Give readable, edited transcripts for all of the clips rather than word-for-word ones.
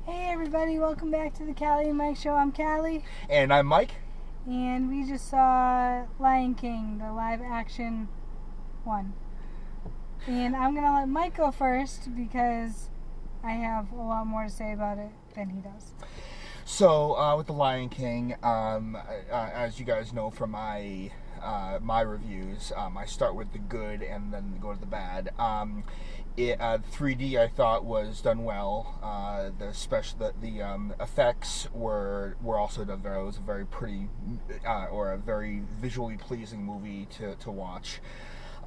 Hey everybody, welcome back to the Callie and Mike Show. I'm Callie. And I'm Mike. And we just saw Lion King, the live action one. And I'm going to let Mike go first because I have a lot more to say about it than he does. So, with The Lion King, as you guys know from my reviews, I start with the good and then go to the bad. 3D I thought was done well. The effects were also done very. It was a very pretty or a very visually pleasing movie to watch.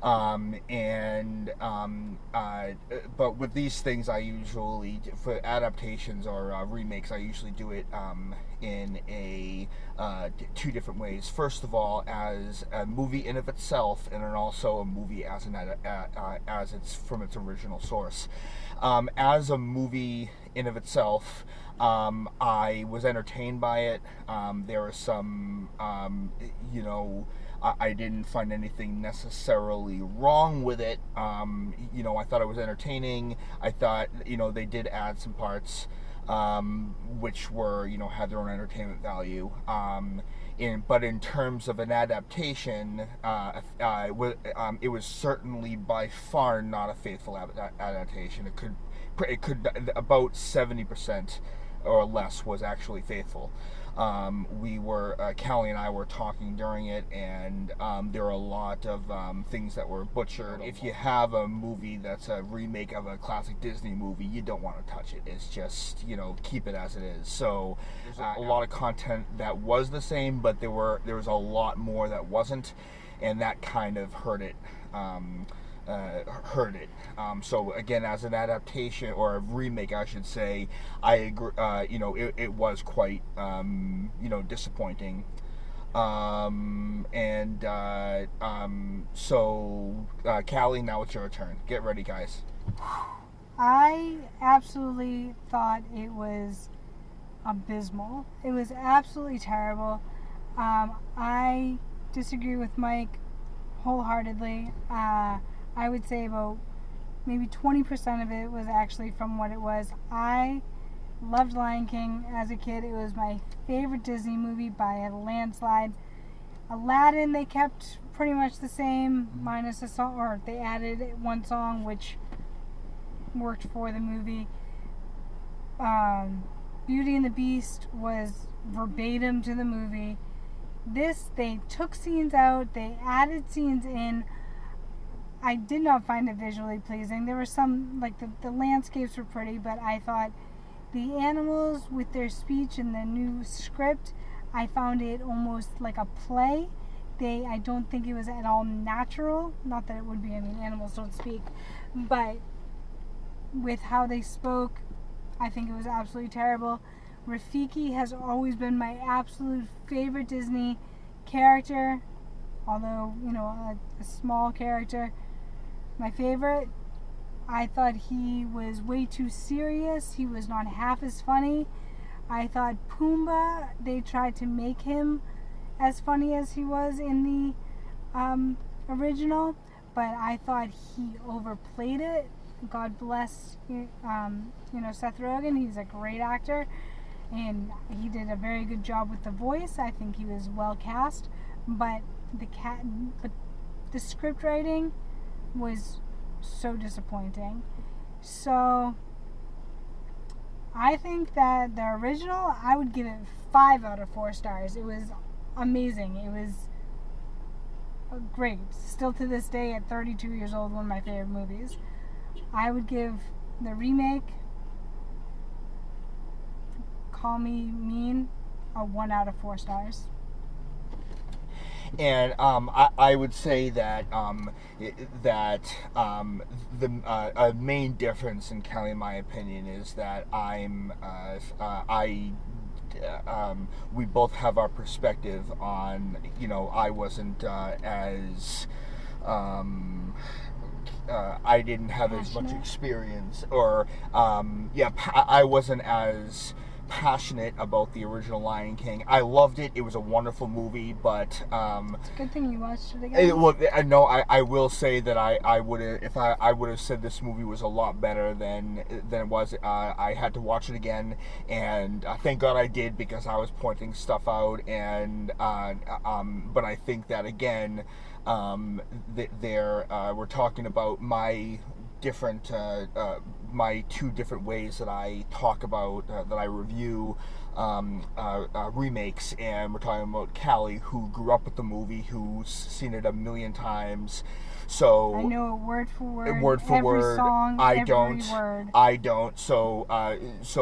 But with these things, I usually, for adaptations or remakes, I usually do it in two different ways. First of all, as a movie in of itself, and then also a movie as as it's from its original source. As a movie in of itself, I was entertained by it. There were some, I didn't find anything necessarily wrong with it. I thought it was entertaining. I thought, they did add some parts, which were, had their own entertainment value. But in terms of an adaptation, it was certainly by far not a faithful adaptation. It could about 70% or less was actually faithful. Callie and I were talking during it, and there are a lot of things that were butchered. If you have a movie that's a remake of a classic Disney movie, you don't want to touch it. It's just, keep it as it is. So there's a lot of content that was the same, but there was a lot more that wasn't, and that kind of hurt it. So again, as an adaptation or a remake, I should say, I agree. It was quite disappointing. Callie, now it's your turn. Get ready, guys. I absolutely thought it was abysmal. It was absolutely terrible. I disagree with Mike wholeheartedly. I would say about maybe 20% of it was actually from what it was. I loved Lion King as a kid. It was my favorite Disney movie by a landslide. Aladdin, they kept pretty much the same, minus a song, or they added one song which worked for the movie. Beauty and the Beast was verbatim to the movie. This, they took scenes out, they added scenes in. I did not find it visually pleasing. There were some, like the landscapes were pretty, but I thought the animals with their speech and the new script, I found it almost like a play. I don't think it was at all natural. Not that it would be, animals don't speak, but with how they spoke, I think it was absolutely terrible. Rafiki has always been my absolute favorite Disney character, although, a small character. My favorite, I thought he was way too serious. He was not half as funny. I thought Pumbaa, they tried to make him as funny as he was in the original, but I thought he overplayed it. God bless, Seth Rogen. He's a great actor, and he did a very good job with the voice. I think he was well cast, but the script writing was so disappointing. So I think that the original, I would give it 5 out of 4 stars. It was amazing. It was great. Still to this day, at 32 years old, one of my favorite movies. I would give the remake, Call Me Mean, a 1 out of 4 stars. And I would say that the main difference in Kelly, in my opinion, is that we both have our perspective on. I wasn't as. I didn't have as much experience, or I wasn't as passionate about the original Lion King. I loved it. It was a wonderful movie, but It's a good thing you watched it again. well, I will say that I would have, if I would have said this movie was a lot better than it was. I had to watch it again, and thank God I did, because I was pointing stuff out, and but I think that again, we're talking about my different my two different ways that I talk about that I review remakes, and we're talking about Callie, who grew up with the movie, who's seen it a million times. So I know it word for word. Word for every word. Song, I every don't. Word. I don't. So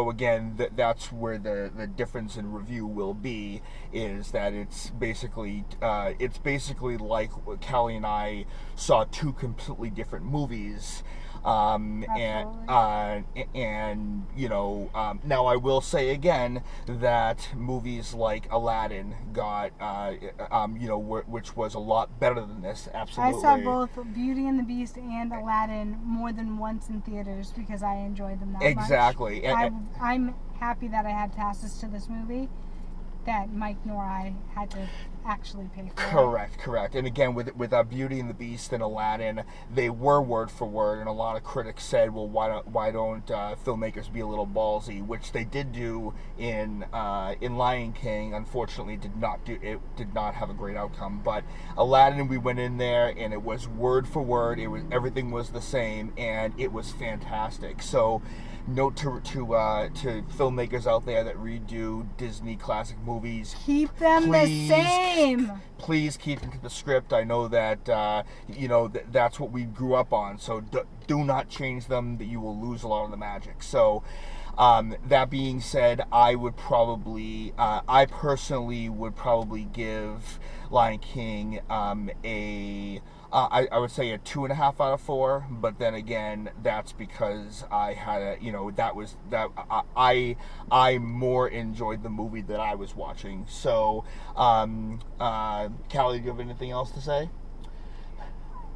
again, that's where the difference in review will be. Is that it's basically like Callie and I saw two completely different movies. And you know, now I will say again that movies like Aladdin got you know, which was a lot better than this. Absolutely. I saw both Beauty and the Beast and Aladdin more than once in theaters because I enjoyed them that much. Exactly. I'm happy that I had passes to this movie that Mike nor I had to actually pay for. Correct. And again, with Beauty and the Beast and Aladdin, they were word for word, and a lot of critics said, well, why don't filmmakers be a little ballsy, which they did do in Lion King. Unfortunately, did not have a great outcome. But Aladdin, we went in there and it was word for word. Everything was the same, and it was fantastic. So, note to filmmakers out there that redo Disney classic movies: keep them the same. Please keep them to the script. I know that you know that's what we grew up on. So do not change them. That you will lose a lot of the magic. So. That being said, I personally would probably give Lion King I would say a 2.5 out of 4, but then again, that's because I had I more enjoyed the movie that I was watching. So, Callie, do you have anything else to say?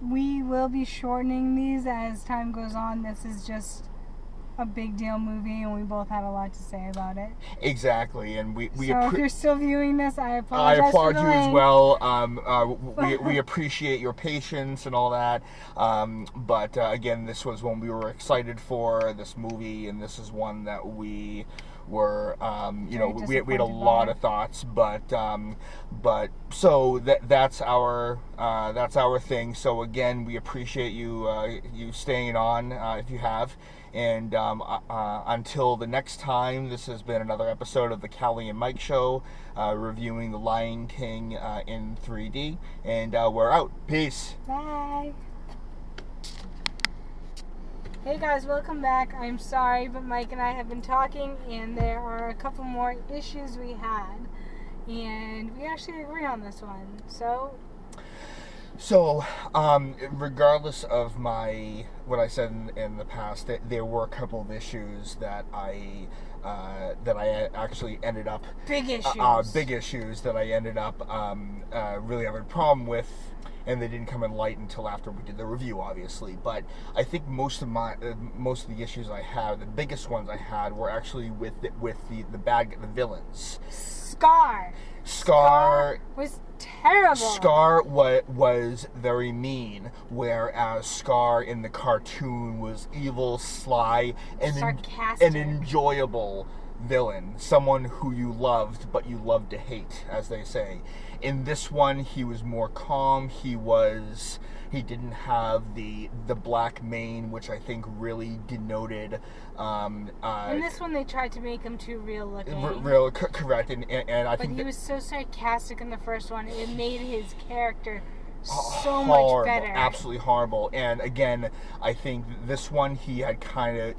We will be shortening these as time goes on. This is just a big deal movie, and we both had a lot to say about it. Exactly, and we so if you're still viewing this, I apologize. I applaud you as well. We appreciate your patience and all that. But again, this was one we were excited for, this movie, and this is one that we were, you know, we had a lot of thoughts, but so that's our thing. So again, we appreciate you staying on if you have. And until the next time, this has been another episode of the Callie and Mike Show, reviewing The Lion King in 3D. And we're out. Peace. Bye. Hey guys, welcome back. I'm sorry, but Mike and I have been talking, and there are a couple more issues we had. And we actually agree on this one. So, regardless of what I said in the past, there were a couple of issues that I actually ended up big issues that I ended up really having a problem with, and they didn't come in light until after we did the review, obviously. But I think most of the issues I had, the biggest ones I had, were actually with the villains. Scar was terrible. Scar was very mean, whereas Scar in the cartoon was evil, sly, and sarcastic, an enjoyable villain. Someone who you loved, but you loved to hate, as they say. In this one, he was more calm. He didn't have the black mane, which I think really denoted. In this one, they tried to make him too real looking. Correct, and I think. But he was so sarcastic in the first one; it made his character so horrible, much better. Absolutely horrible. And again, I think this one he had a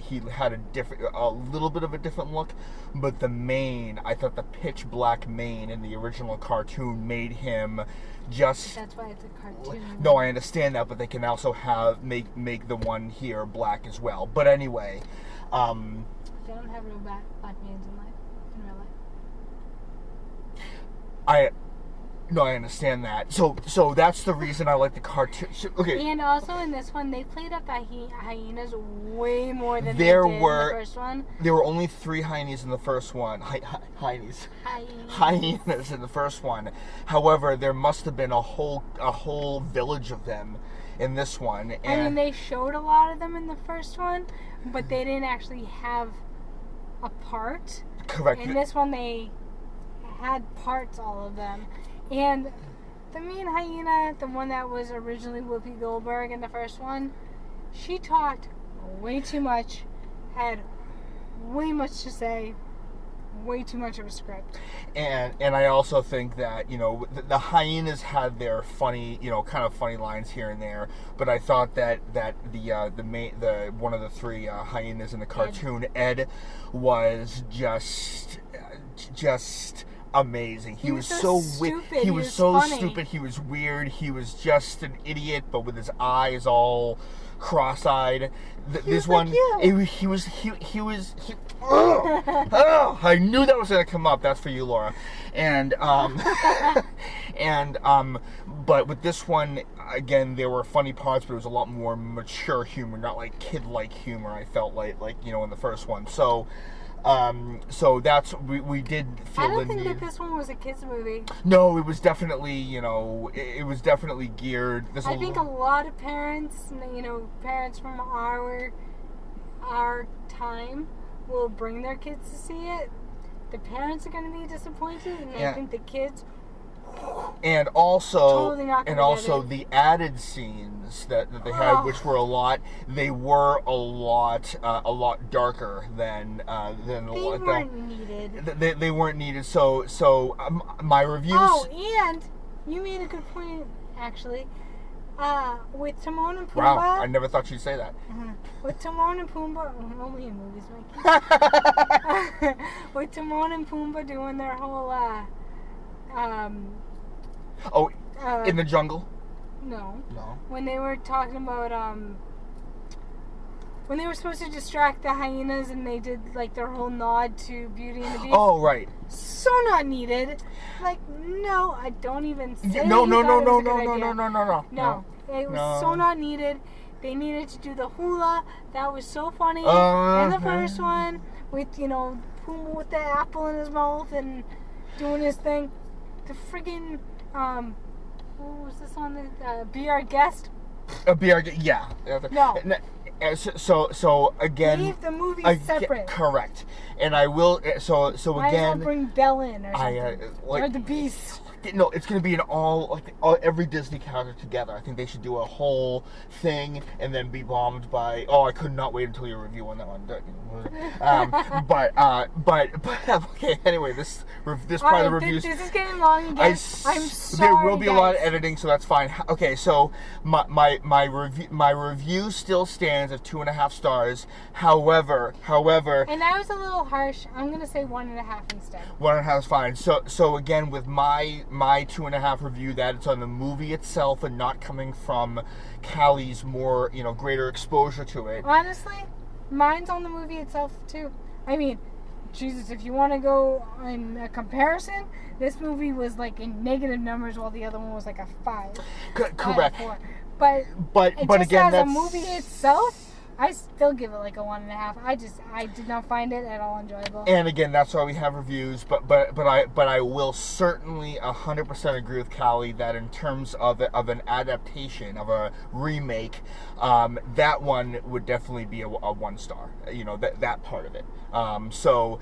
little bit of a different look, but the mane, I thought the pitch black mane in the original cartoon made him just. That's why it's a cartoon. No, I understand that, but they can also make the one here black as well. But anyway, they don't have real black manes in real life. No, I understand that. So that's the reason I like the cartoon. Okay. And also in this one, they played up the hyenas way more than There they did were- in the first one. There were only 3 hyenas in the first one. Hyenas in the first one. However, there must have been a whole village of them in this one. I mean, they showed a lot of them in the first one, but they didn't actually have a part. correct. In this one, they had parts, all of them. And the main hyena, the one that was originally Whoopi Goldberg in the first one, she talked way too much, had way much to say, way too much of a script. And I also think that, you know, the hyenas had their funny, you know, kind of funny lines here and there, but I thought that the one of the 3 hyenas in the cartoon, Ed, was just amazing. He was so stupid. He was so funny. stupid. He was weird. He was just an idiot, but with his eyes all cross-eyed. This one, he was. Oh, I knew that was going to come up. That's for you, Laura. And but with this one, again, there were funny parts, but it was a lot more mature humor, not like kid-like humor. I felt like you know, in the first one. So that's we did feel I the don't think need. that this one was a kids movie. No, it was definitely, you know, it was definitely geared. I think a lot of parents, you know, parents from our time will bring their kids to see it. The parents are going to be disappointed, and I think the kids and also totally not gonna get it. the added scenes that they had, which were a lot darker than they weren't needed. They weren't needed. So my reviews. Oh, and you made a good point, actually. With Timon and Pumbaa. Wow, I never thought you'd say that. With Timon and Pumbaa, only in movies, Mikey. With Timon and Pumbaa doing their whole, in the jungle? No. No. When they were talking about, when they were supposed to distract the hyenas and they did, like, their whole nod to Beauty and the Beast. Oh, right. So not needed. Like, no, I don't even say No. No, it was so not needed. They needed to do the hula. That was so funny in the first one with, you know, Pumbaa with the apple in his mouth and doing his thing. The friggin' what was this on the Be Our Guest? Yeah. No. So again, Leave the movie separate. Correct. And I will. So Might as well again, bring Belle in or something. like, or the Beast. No, it's going to be every Disney character together. I think they should do a whole thing and then be bombed by. Oh, I could not wait until your review on that one. But okay. Anyway, this part of the reviews. This is getting long again. I'm sorry. There will be a lot of guys. editing, so that's fine. Okay, so my review still stands at 2.5 stars. However, And I was a little harsh. I'm gonna say 1.5 instead. 1.5 is fine. So again, with my 2.5 review, that it's on the movie itself and not coming from Callie's more, you know, greater exposure to it. Honestly, mine's on the movie itself too. I mean, Jesus, if you want to go in a comparison, this movie was like in negative numbers while the other one was like a 5. Correct. 4. But just again, as that's a movie itself, I still give it like a 1.5. I did not find it at all enjoyable. And again, that's why we have reviews. But I will certainly 100% agree with Callie that in terms of an adaptation, of a remake, that one would definitely be a 1 star. You know, that part of it. So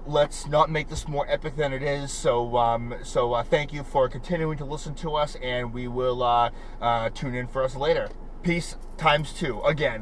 let's not make this more epic than it is. So thank you for continuing to listen to us, and we will tune in for us later. Peace ×2 again.